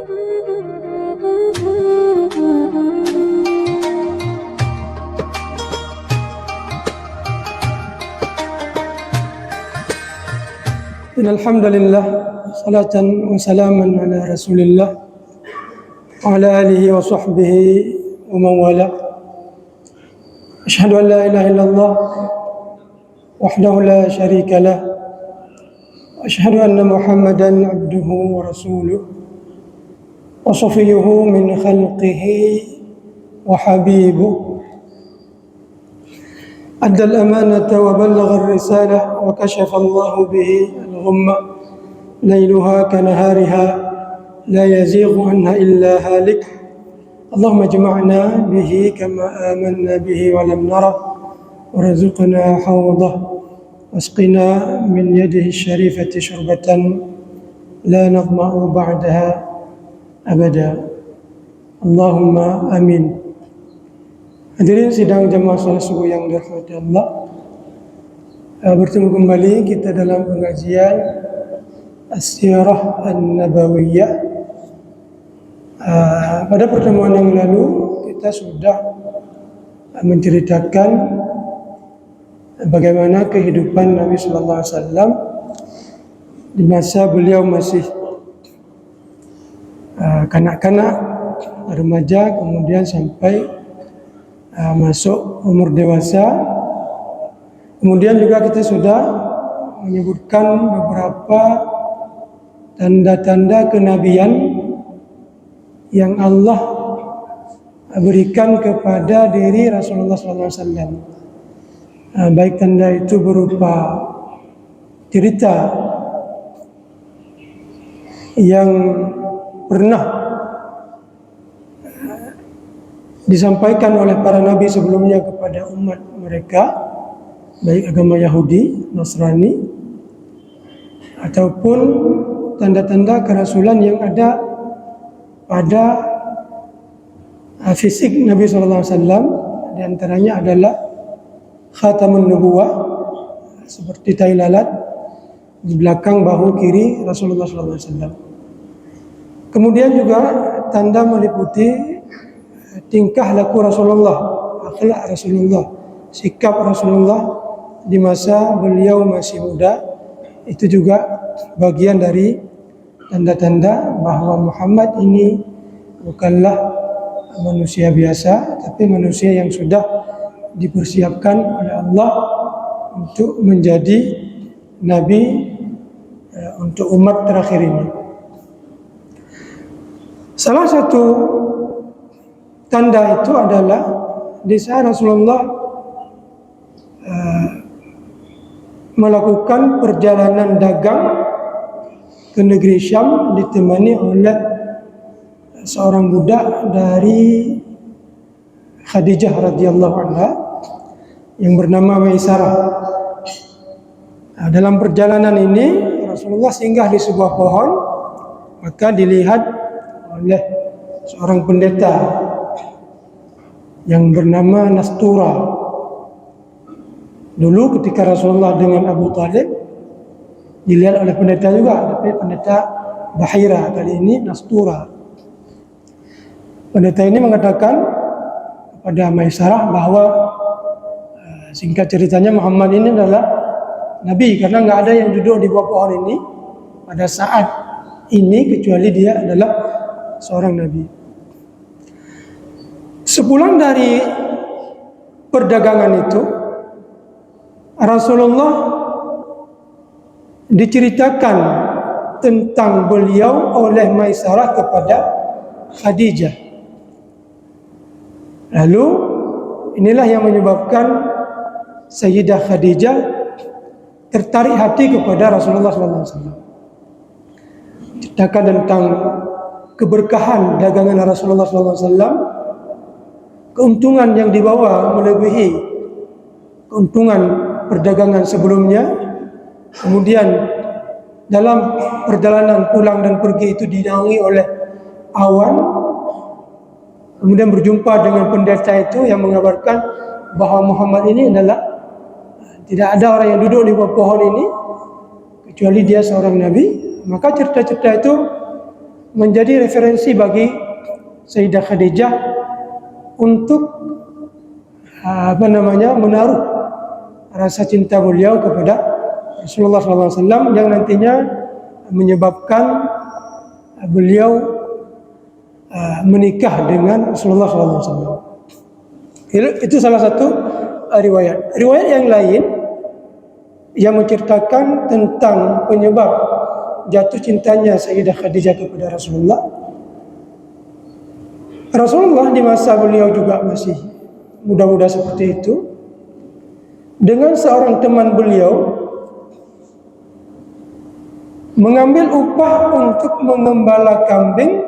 Alhamdulillah, salatan wa salaman ala Rasulillah wa ala alihi wa sahbihi wa man wala. Asyhadu an la ilaha illallah wahdahu la syarika lah. Asyhadu anna Muhammadan abduhu wa rasuluh wa safiyuhu min khalqihi wa habibuh. أدى الأمانة وبلغ الرسالة وكشف الله به الغمة ليلها كنهارها لا يزيغ عنها إلا هالك. اللهم اجمعنا به كما آمنا به ولم نره ورزقنا حوضه واسقنا من يده الشريفة شربة لا نظمأ بعدها أبدا. اللهم آمين. Hadirin sidang jamaah salat subuh yang dirahmati Allah, bertemu kembali kita dalam pengajian As-Sirah An-Nabawiyah. Pada pertemuan yang lalu kita sudah menceritakan bagaimana kehidupan Nabi Sallallahu Alaihi Wasallam di masa beliau masih kanak-kanak, remaja, kemudian sampai masuk umur dewasa. Kemudian juga kita sudah menyebutkan beberapa tanda-tanda kenabian yang Allah berikan kepada diri Rasulullah SAW. Baik tanda itu berupa cerita yang pernah disampaikan oleh para nabi sebelumnya kepada umat mereka, baik agama Yahudi, Nasrani, ataupun tanda-tanda kerasulan yang ada pada fisik Nabi SAW. Di antaranya adalah khatamun nubuwah, seperti tai lalat di belakang bahu kiri Rasulullah SAW. Kemudian juga tanda meliputi tingkah laku Rasulullah, akhlak Rasulullah, sikap Rasulullah di masa beliau masih muda. Itu juga bagian dari tanda-tanda bahwa Muhammad ini bukanlah manusia biasa, tapi manusia yang sudah dipersiapkan oleh Allah untuk menjadi nabi untuk umat terakhir ini. Salah satu tanda itu adalah di saat Rasulullah melakukan perjalanan dagang ke negeri Syam ditemani oleh seorang budak dari Khadijah radhiyallahu anha yang bernama Maisarah. Dalam perjalanan ini Rasulullah singgah di sebuah pohon, maka dilihat oleh seorang pendeta yang bernama Nastura. Dulu ketika Rasulullah dengan Abu Talib dilihat oleh pendeta juga, tapi pendeta Bahira, kali ini Nastura. Pendeta ini mengatakan kepada Maisarah bahwa singkat ceritanya Muhammad ini adalah Nabi, karena nggak ada yang duduk di bawah pohon ini pada saat ini kecuali dia adalah seorang Nabi. Sepulang dari perdagangan itu, Rasulullah diceritakan tentang beliau oleh Maisarah kepada Khadijah. Lalu inilah yang menyebabkan Sayyidah Khadijah tertarik hati kepada Rasulullah SAW. Ceritakan tentang keberkahan dagangan Rasulullah SAW, keuntungan yang dibawa melebihi keuntungan perdagangan sebelumnya. Kemudian dalam perjalanan pulang dan pergi itu dinaungi oleh awan. Kemudian berjumpa dengan pendeta itu yang mengabarkan bahwa Muhammad ini adalah tidak ada orang yang duduk di bawah pohon ini kecuali dia seorang nabi. Maka cerita-cerita itu menjadi referensi bagi Sayyidah Khadijah untuk menaruh rasa cinta beliau kepada Rasulullah SAW yang nantinya menyebabkan beliau menikah dengan Rasulullah SAW. Itu salah satu riwayat. Riwayat yang lain yang menceritakan tentang penyebab jatuh cintanya Sayyidah Khadijah kepada Rasulullah. Rasulullah di masa beliau juga masih muda-muda seperti itu, dengan seorang teman beliau mengambil upah untuk mengembala kambing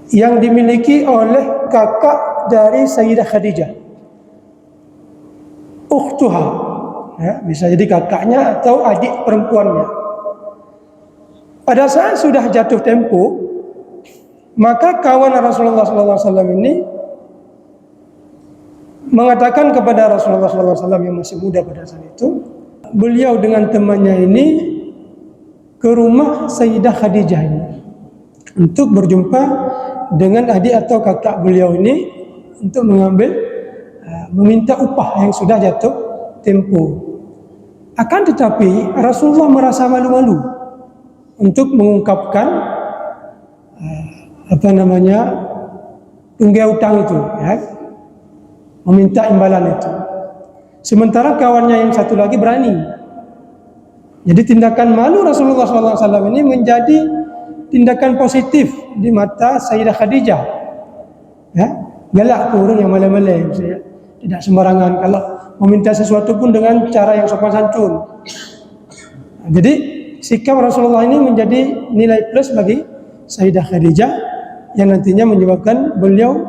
yang dimiliki oleh kakak dari Sayyidah Khadijah, ukhtuha, ya, bisa jadi kakaknya atau adik perempuannya. Pada saat sudah jatuh tempo, maka kawan Rasulullah SAW ini mengatakan kepada Rasulullah SAW yang masih muda pada saat itu, beliau dengan temannya ini ke rumah Sayyidah Khadijah ini untuk berjumpa dengan adik atau kakak beliau ini untuk meminta upah yang sudah jatuh tempo. Akan tetapi Rasulullah merasa malu-malu untuk mengungkapkan tunggai utang itu, ya, meminta imbalan itu. Sementara kawannya yang satu lagi berani. Jadi tindakan malu Rasulullah SAW ini menjadi tindakan positif di mata Sayyidah Khadijah. Ya, galak orang yang malai-malai, tidak sembarangan kalau meminta sesuatu pun dengan cara yang sopan santun. Jadi sikap Rasulullah ini menjadi nilai plus bagi Sayyidah Khadijah yang nantinya menyebabkan beliau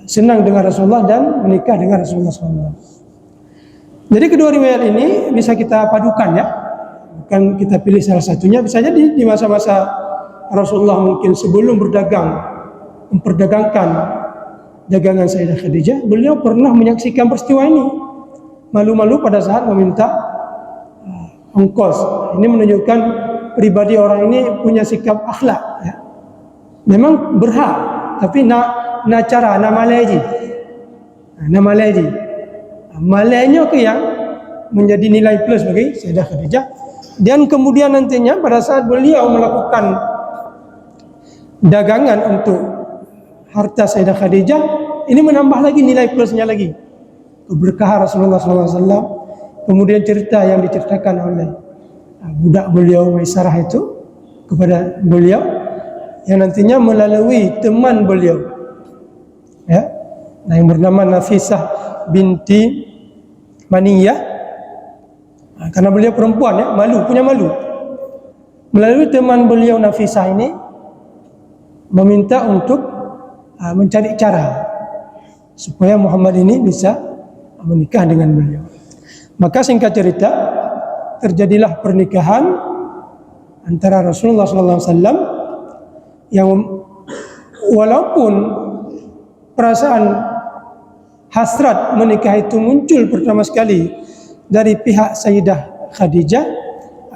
senang dengan Rasulullah dan menikah dengan Rasulullah SAW. Jadi kedua riwayat ini bisa kita padukan, ya, bukan kita pilih salah satunya. Bisa jadi di masa-masa Rasulullah mungkin sebelum memperdagangkan dagangan Sayyidah Khadijah, beliau pernah menyaksikan peristiwa ini, malu-malu pada saat meminta ongkos. Ini menunjukkan pribadi orang ini punya sikap akhlak, ya. Memang berhak, tapi nama leji malainya ke yang menjadi nilai plus bagi Sayyidah Khadijah. Dan kemudian nantinya pada saat beliau melakukan dagangan untuk harta Sayyidah Khadijah, ini menambah lagi nilai plusnya lagi, keberkahan Rasulullah SAW. Kemudian cerita yang diceritakan oleh budak beliau Maisarah itu kepada beliau, yang nantinya melalui teman beliau, ya, yang bernama Nafisah binti Maniyah, karena beliau perempuan, ya, punya malu. Melalui teman beliau Nafisah ini meminta untuk mencari cara supaya Muhammad ini bisa menikah dengan beliau. Maka singkat cerita, terjadilah pernikahan antara Rasulullah SAW yang walaupun perasaan hasrat menikah itu muncul pertama sekali dari pihak Sayyidah Khadijah,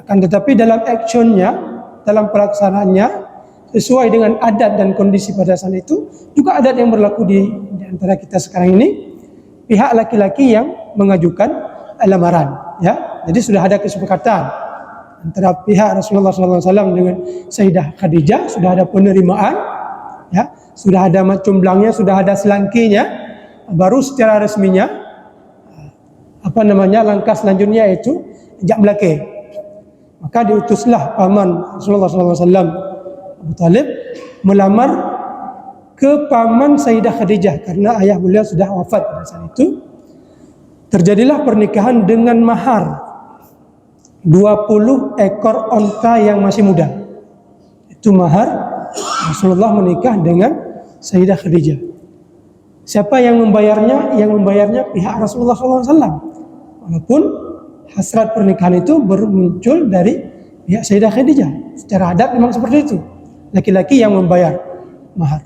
akan tetapi dalam actionnya, dalam pelaksanaannya sesuai dengan adat dan kondisi pada saat itu, juga adat yang berlaku di antara kita sekarang ini, pihak laki-laki yang mengajukan lamaran, ya. Jadi sudah ada kesepakatan antara pihak Rasulullah SAW dengan Sayyidah Khadijah, sudah ada penerimaan, ya, sudah ada macumblangnya, sudah ada selangkinya. Baru secara resminya langkah selanjutnya itu ijab belakang. Maka diutuslah paman Rasulullah SAW, Abu Talib, melamar ke paman Sayyidah Khadijah karena ayah beliau sudah wafat pada saat itu. Terjadilah pernikahan dengan mahar 20 ekor onta yang masih muda. Itu mahar Rasulullah menikah dengan Sayyidah Khadijah. Siapa yang membayarnya? Yang membayarnya pihak Rasulullah SAW. Walaupun hasrat pernikahan itu bermuncul dari pihak Sayyidah Khadijah. Secara adat memang seperti itu. Laki-laki yang membayar mahar.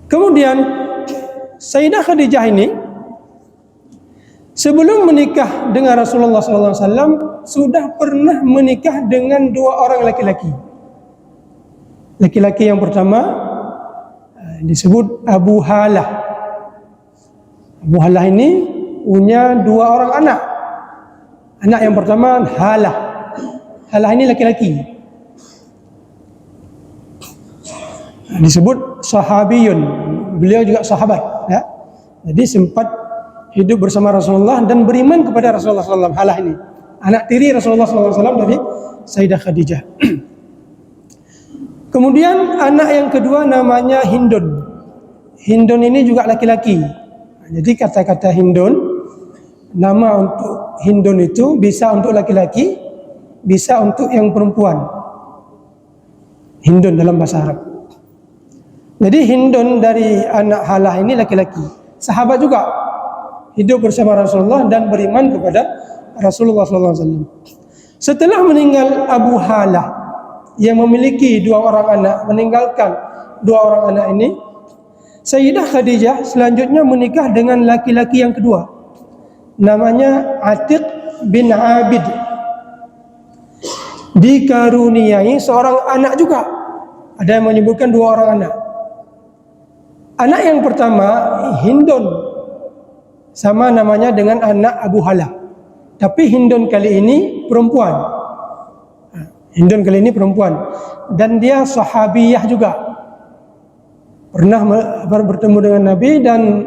Kemudian Sayyidah Khadijah ini sebelum menikah dengan Rasulullah SAW sudah pernah menikah dengan 2 orang laki-laki. Laki-laki yang pertama disebut Abu Halah. Abu Halah ini punya 2 orang anak. Anak yang pertama Halah. Halah ini laki-laki. Disebut sahabiyun. Beliau juga sahabat, ya. Jadi sempat hidup bersama Rasulullah dan beriman kepada Rasulullah SAW. Halah ini anak tiri Rasulullah SAW dari Sayyidah Khadijah. Kemudian anak yang kedua namanya Hindun. Hindun ini juga laki-laki. Jadi kata-kata Hindun, nama untuk Hindun itu bisa untuk laki-laki, bisa untuk yang perempuan. Hindun dalam bahasa Arab. Jadi Hindun dari anak Halah ini laki-laki. Sahabat juga, hidup bersama Rasulullah dan beriman kepada Rasulullah SAW. Setelah meninggal Abu Halah yang memiliki 2 orang anak, meninggalkan 2 orang anak ini, Sayyidah Khadijah selanjutnya menikah dengan laki-laki yang kedua. Namanya Atiq bin Abid. Dikaruniai seorang anak juga. Ada yang menyebutkan 2 orang anak. Anak yang pertama Hindun, sama namanya dengan anak Abu Halah. Tapi Hindun kali ini perempuan. Hindun kali ini perempuan. Dan dia sahabiyah juga. Pernah bertemu dengan Nabi dan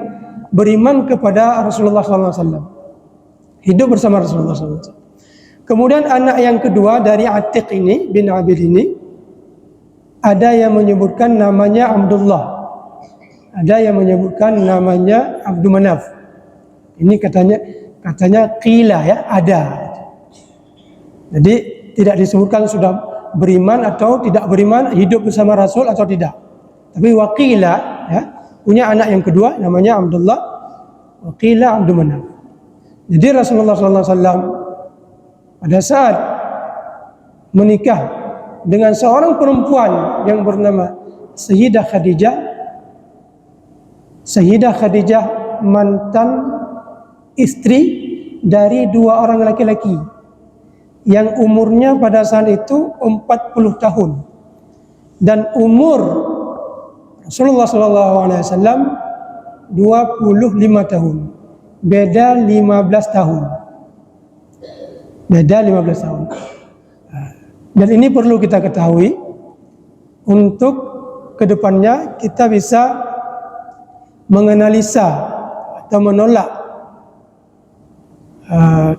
beriman kepada Rasulullah SAW. Hidup bersama Rasulullah SAW. Kemudian anak yang kedua dari Atiq ini, bin Abid ini, ada yang menyebutkan namanya Abdullah. Ada yang menyebutkan namanya Abdul Manaf. Ini katanya qila, ya, ada. Jadi tidak disebutkan sudah beriman atau tidak beriman, hidup bersama Rasul atau tidak. Tapi waqila, ya, punya anak yang kedua namanya Abdullah, waqila Abdul Manaf. Jadi Rasulullah SAW pada saat menikah dengan seorang perempuan yang bernama Sayyidah Khadijah. Sayyidah Khadijah mantan istri dari 2 orang laki-laki yang umurnya pada saat itu 40 tahun dan umur Rasulullah SAW 25 tahun, beda 15 tahun. Beda 15 tahun. Dan ini perlu kita ketahui untuk kedepannya kita bisa menganalisa atau menolak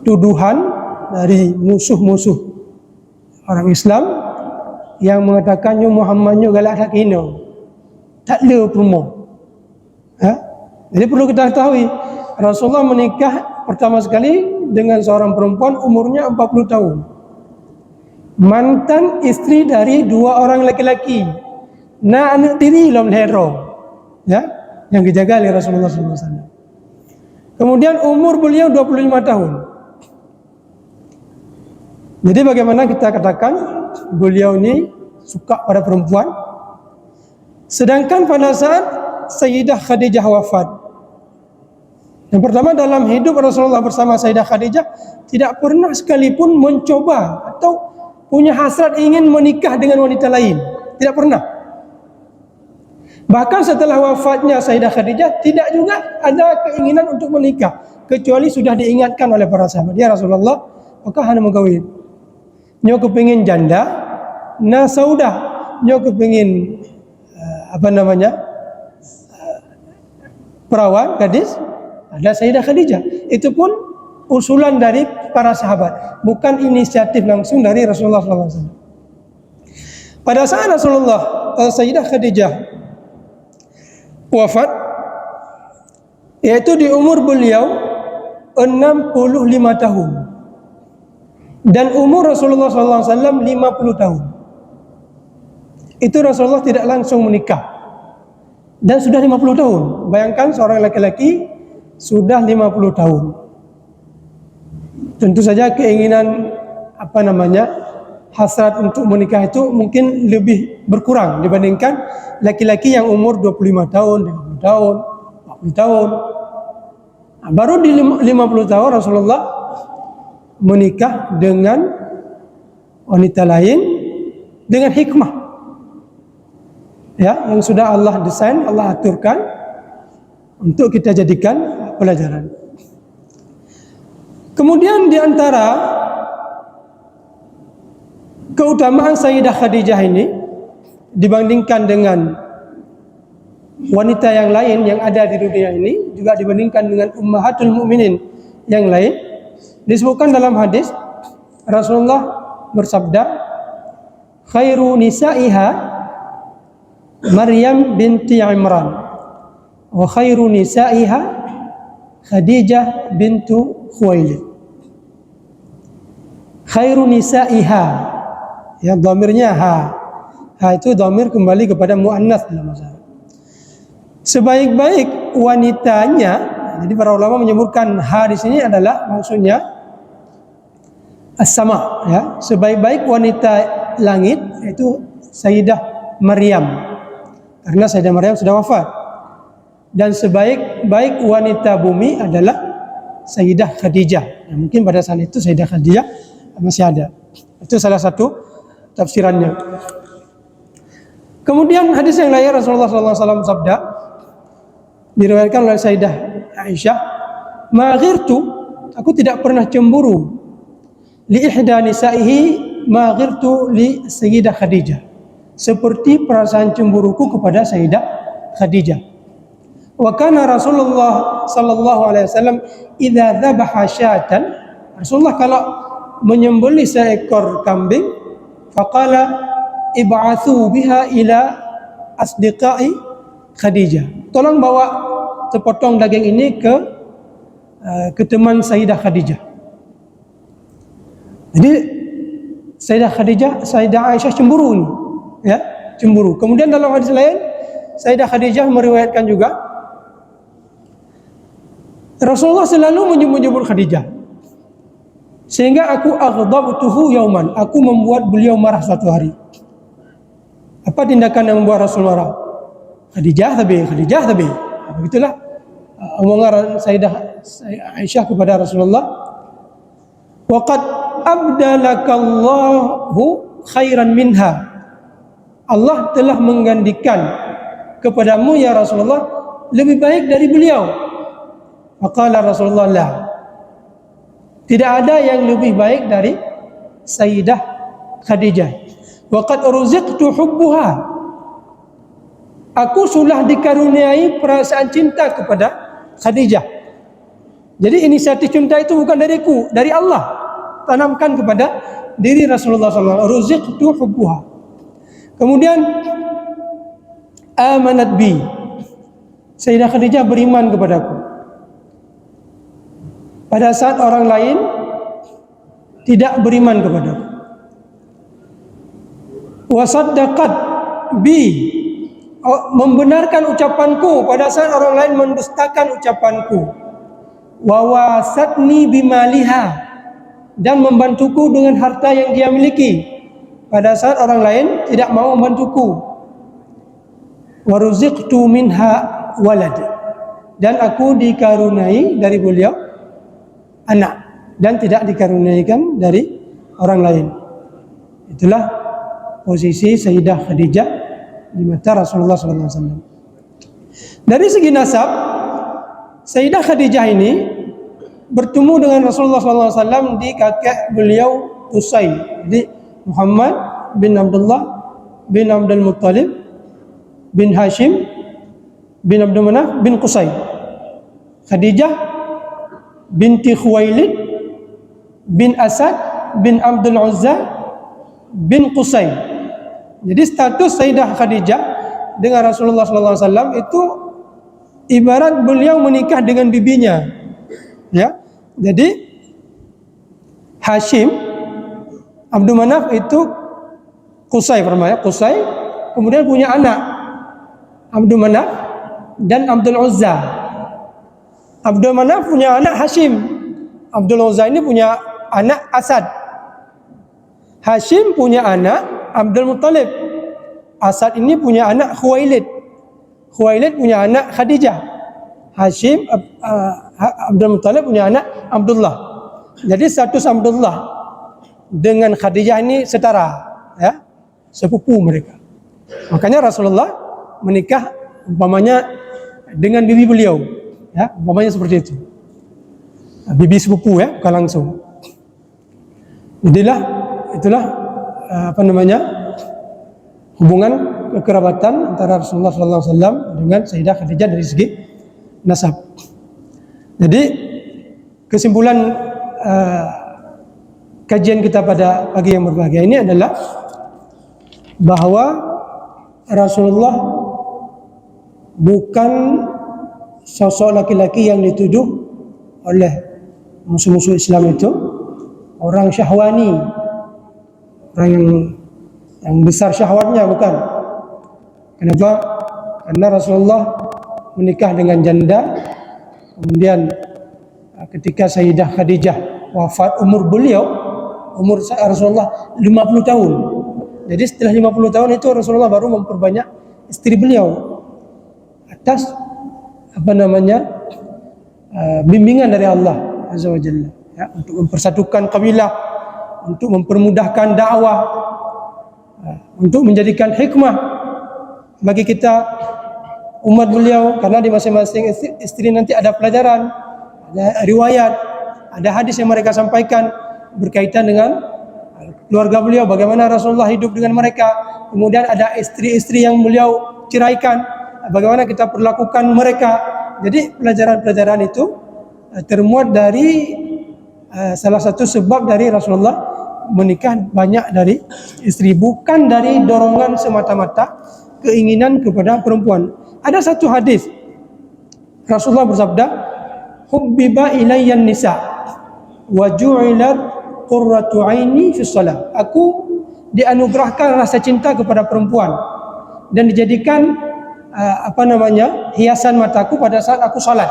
tuduhan dari musuh-musuh orang Islam yang mengatakan Muhammadnya galak tak hina, tak ada promo. Jadi perlu kita ketahui Rasulullah menikah pertama sekali dengan seorang perempuan umurnya 40 tahun, mantan istri dari 2 orang laki-laki, na anak tiri lam lehero, ya, yang dijaga oleh Rasulullah SAW. Kemudian umur beliau 25 tahun. Jadi bagaimana kita katakan beliau ini suka pada perempuan. Sedangkan pada saat Sayyidah Khadijah wafat, yang pertama dalam hidup Rasulullah bersama Sayyidah Khadijah tidak pernah sekalipun mencoba atau punya hasrat ingin menikah dengan wanita lain. Tidak pernah. Bahkan setelah wafatnya Sayyidah Khadijah tidak juga ada keinginan untuk menikah, kecuali sudah diingatkan oleh para sahabat, ya Rasulullah, apakah anda mau kawin? Nyo kepingin janda, na saudah, nyo kepingin perawan, gadis, ada Sayyidah Khadijah. Itu pun usulan dari para sahabat, bukan inisiatif langsung dari Rasulullah SAW. Pada saat Sayyidah Khadijah wafat, yaitu di umur beliau 65 tahun dan umur Rasulullah SAW 50 tahun. Itu Rasulullah tidak langsung menikah dan sudah 50 tahun. Bayangkan seorang laki-laki sudah 50 tahun. Tentu saja keinginan hasrat untuk menikah itu mungkin lebih berkurang dibandingkan laki-laki yang umur 25 tahun, 30 tahun, 40 tahun. Baru di 50 tahun Rasulullah menikah dengan wanita lain dengan hikmah. ya, yang sudah Allah desain, Allah aturkan untuk kita jadikan pelajaran. Kemudian di antara keutamaan Sayyidah Khadijah ini dibandingkan dengan wanita yang lain yang ada di dunia ini, juga dibandingkan dengan ummahatul mukminin yang lain, disebutkan dalam hadis Rasulullah bersabda, khairu nisa'iha Maryam binti Imran wa khairu nisa'iha Khadijah bintu Khuwailid. Khairu nisa'iha, ya, dhamirnya ha. Ha itu dhamir kembali kepada muannats dalam bahasa Arab. Sebaik-baik wanitanya, jadi para ulama menyebutkan ha di sini adalah maksudnya as-sama, ya. Sebaik-baik wanita langit itu Sayyidah Maryam, karena Sayyidah Maryam sudah wafat. Dan sebaik-baik wanita bumi adalah Sayyidah Khadijah. Ya, mungkin pada saat itu Sayyidah Khadijah masih ada. Itu salah satu tafsirannya. Kemudian hadis yang lain Rasulullah SAW sabda, diriwayatkan oleh Sayyidah Aisyah, ma ghirtu, aku tidak pernah cemburu li ihda nisaihi ma ghirtu li Sayyidah Khadijah, seperti perasaan cemburuku kepada Sayyidah Khadijah. Wa kana Rasulullah sallallahu alaihi wasallam idza dzabaha syatan, Rasulullah kalau menyembelih seekor kambing, faqala ib'atsu biha ila asdiqai Khadijah, tolong bawa sepotong daging ini ke teman Sayyidah Khadijah. Jadi Sayyidah Aisyah cemburu nih, ya, cemburu. Kemudian dalam hadis lain Sayyidah Khadijah meriwayatkan juga Rasulullah selalu menyebut Khadijah, sehingga aku aghdabtuhu yauman, aku membuat beliau marah suatu hari. Apa tindakan yang membuat Rasul marah? Khadijah tapi. Begitulah omongan Sayyidah Aisyah kepada Rasulullah. Waqad abdalakallahu khairan minha, Allah telah menggandikan kepadamu ya Rasulullah lebih baik dari beliau. Maka Rasulullah, la, tidak ada yang lebih baik dari Sayyidah Khadijah. Waqad ruziqtu hubbuha, aku sudah dikaruniai perasaan cinta kepada Khadijah. Jadi inisiatif cinta itu bukan dariku, dari Allah, tanamkan kepada diri Rasulullah SAW. Ruziqtu hubbuha. Kemudian amanat bi, Sayyidah Khadijah beriman kepadaku pada saat orang lain tidak beriman kepadaku. Wa saddaqat bi, membenarkan ucapanku pada saat orang lain mendustakan ucapanku. Wa wasatni bimaliha, dan membantuku dengan harta yang dia miliki pada saat orang lain tidak mau membantuku. Wa ruziqtu minha walad, dan aku dikaruniai dari beliau anak, dan tidak dikaruniaikan dari orang lain. Itulah posisi Sayyidah Khadijah di mata Rasulullah SAW. Dari segi nasab, Sayyidah Khadijah ini bertemu dengan Rasulullah SAW di kakek beliau Qusay, di Muhammad bin Abdullah bin Abdul Muttalib bin Hashim bin Abdul Manaf bin Qusay. Khadijah binti Khuwailid bin Asad bin Abdul Uzza bin Qusay. Jadi status Sayyidah Khadijah dengan Rasulullah SAW itu ibarat beliau menikah dengan bibinya, ya. Jadi Hashim, Abdul Manaf itu Qusay, Qusay kemudian punya anak Abdul Manaf dan Abdul Uzza. Abdul Manaf punya anak Hashim, Abdul Uzza ini punya anak Asad. Hashim punya anak Abdul Muttalib, Asad ini punya anak Khuwailid, Khuwailid punya anak Khadijah, Hashim Abdul Muttalib punya anak Abdullah. Jadi status Abdullah dengan Khadijah ini setara, ya, sepupu mereka. Makanya Rasulullah menikah umpamanya dengan bibi beliau, ya, umpamanya seperti itu. Bibi sepupu, ya, bukan langsung. Jadilah itulah hubungan kekerabatan antara Rasulullah SAW dengan Sayyidah Khadijah dari segi nasab. Jadi kesimpulan kajian kita pada pagi yang berbahagia ini adalah bahwa Rasulullah bukan sosok laki-laki yang dituduh oleh musuh-musuh Islam itu orang syahwani, orang yang besar syahwatnya, bukan. Kenapa? Karena Rasulullah menikah dengan janda, kemudian ketika Sayyidah Khadijah wafat, umur Rasulullah 50 tahun. Jadi setelah 50 tahun itu Rasulullah baru memperbanyak istri beliau atas bimbingan dari Allah Azza wa Jalla, ya, untuk mempersatukan kabilah, untuk mempermudahkan dakwah, untuk menjadikan hikmah bagi kita umat beliau, karena di masing-masing istri nanti ada pelajaran, ada riwayat, ada hadis yang mereka sampaikan berkaitan dengan keluarga beliau, bagaimana Rasulullah hidup dengan mereka. Kemudian ada istri-istri yang beliau ceraikan, bagaimana kita perlakukan mereka. Jadi pelajaran-pelajaran itu termuat dari salah satu sebab dari Rasulullah menikah banyak dari istri, bukan dari dorongan semata-mata keinginan kepada perempuan. Ada satu hadis Rasulullah bersabda, "Hubbiba ilayyan nisa wa ju'ilat qurratu aini fi shalah." Aku dianugerahkan rasa cinta kepada perempuan dan dijadikan hiasan mataku pada saat aku salat.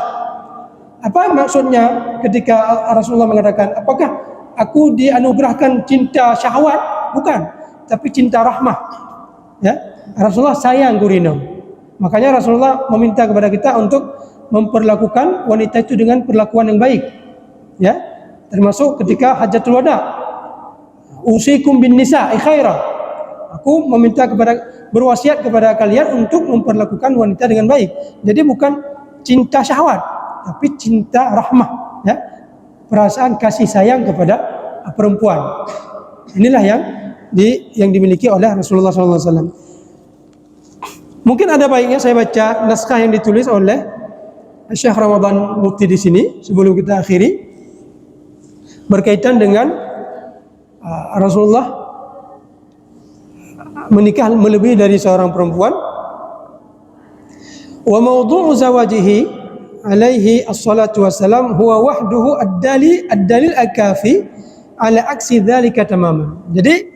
Apa maksudnya ketika Rasulullah mengatakan, apakah aku dianugerahkan cinta syahwat? Bukan, tapi cinta rahmah. Ya, Rasulullah sayang Gurina. Makanya Rasulullah meminta kepada kita untuk memperlakukan wanita itu dengan perlakuan yang baik. Ya, termasuk ketika Hajjatul Wada. Usikum bin nisa'i khaira. Aku berwasiat kepada kalian untuk memperlakukan wanita dengan baik. Jadi bukan cinta syahwat, tapi cinta rahmah, ya, perasaan kasih sayang kepada perempuan. Inilah yang dimiliki oleh Rasulullah SAW. Mungkin ada baiknya saya baca naskah yang ditulis oleh Syekh Ramadan Mufti di sini sebelum kita akhiri, berkaitan dengan Rasulullah menikah melebihi dari seorang perempuan. Wa mawdu'u zawajihi alaihi assalatu wassalam huwa wahduhu ad-dalil al-kafi ala aksi dzalika tamaman. Jadi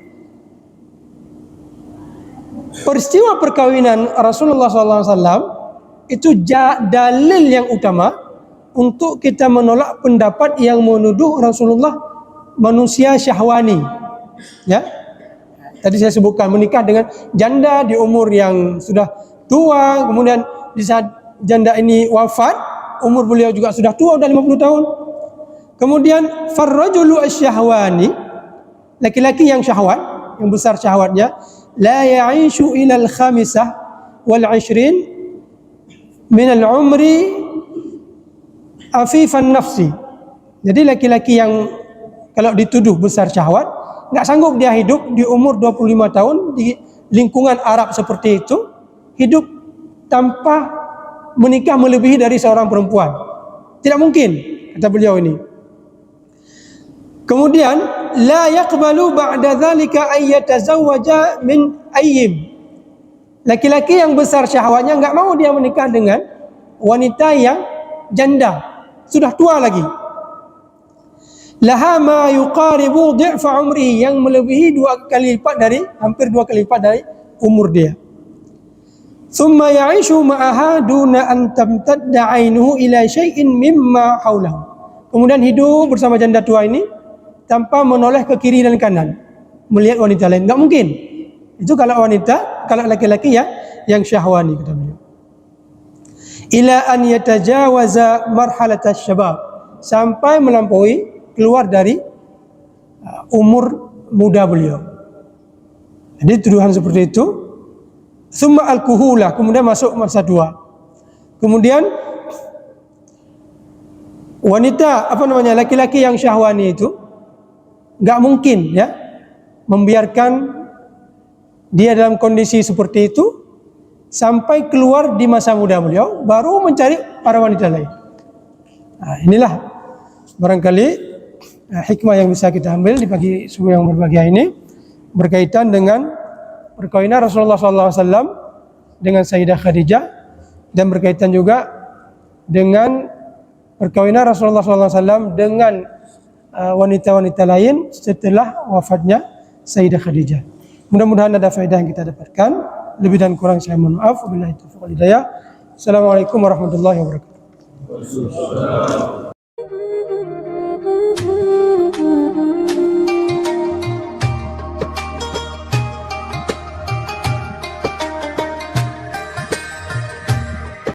peristiwa perkawinan Rasulullah SAW itu dalil yang utama untuk kita menolak pendapat yang menuduh Rasulullah manusia syahwani. Ya, tadi saya sebutkan menikah dengan janda di umur yang sudah tua, kemudian di saat janda ini wafat, umur beliau juga sudah tua, sudah 50 tahun. Kemudian farrajulu asyahwani, laki-laki yang syahwat, yang besar syahwatnya, la ya'ishu ila al-khamisah wal 'ishrin min al-umri afifan nafsi. Jadi laki-laki yang kalau dituduh besar syahwat, nggak sanggup dia hidup di umur 25 tahun di lingkungan Arab seperti itu, hidup tanpa menikah melebihi dari seorang perempuan. Tidak mungkin, kata beliau ini. Kemudian la yaqbalu ba'da dzalika ay yatazawwaja min ayyim. Laki-laki yang besar syahwatnya enggak mau dia menikah dengan wanita yang janda, sudah tua lagi. Laha ma yuqaribu dhi'fa umrihi, yang melebihi hampir dua kali lipat dari umur dia. Thumma ya'ishu ma'aha duna an tamtadda 'ainuhu ila syai'in mimma haulahu. Kemudian hidup bersama janda tua ini tanpa menoleh ke kiri dan kanan melihat wanita lain. Enggak mungkin. Itu kalau laki-laki yang syahwani, kata beliau. Ila an yatajawaza marhalatas syabab, sampai melampaui, keluar dari umur muda beliau. Jadi tuduhan seperti itu Summa al-kuhula, kemudian masuk masa tua. Kemudian wanita laki-laki yang syahwani itu nggak mungkin ya membiarkan dia dalam kondisi seperti itu sampai keluar di masa muda beliau baru mencari para wanita lain. Nah, inilah barangkali hikmah yang bisa kita ambil di pagi subuh yang berbahagia ini berkaitan dengan perkawinan Rasulullah SAW dengan Sayyidah Khadijah dan berkaitan juga dengan perkawinan Rasulullah SAW dengan wanita-wanita lain setelah wafatnya Sayyidah Khadijah. Mudah-mudahan ada faedah yang kita dapatkan. Lebih dan kurang saya mohon maaf. Wabillahi taufiq wal hidayah. Assalamualaikum warahmatullahi wabarakatuh.